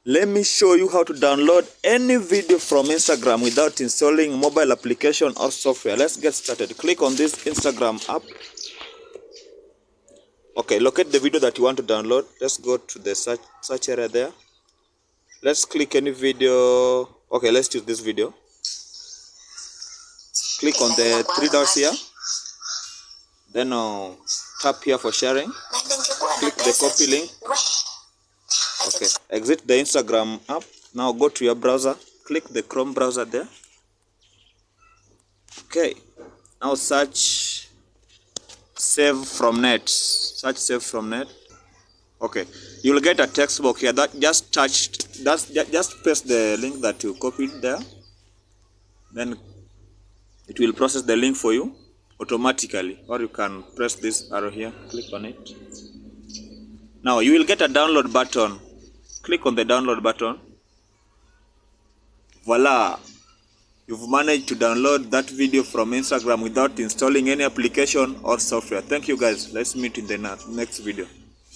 Let me show you how to download any video from Instagram without installing mobile application or software. Let's get started. Click on this Instagram app. Okay, locate the video that you want to download. Let's go to the search area there. Let's click any video. Okay, let's choose this video. Click on the three dots here. Then tap here for sharing. Click the copy link. Okay, exit the Instagram app. Now go to your browser. Click the Chrome browser there. Okay, now search save from net. Search save from net. Okay, you will get a text box here. That just press the link that you copied there. Then it will process the link for you automatically, or you can press this arrow here, click on it. Now you will get a download button. Click on the download button. Voila! You've managed to download that video from Instagram without installing any application or software. Thank you guys. Let's meet in the next video.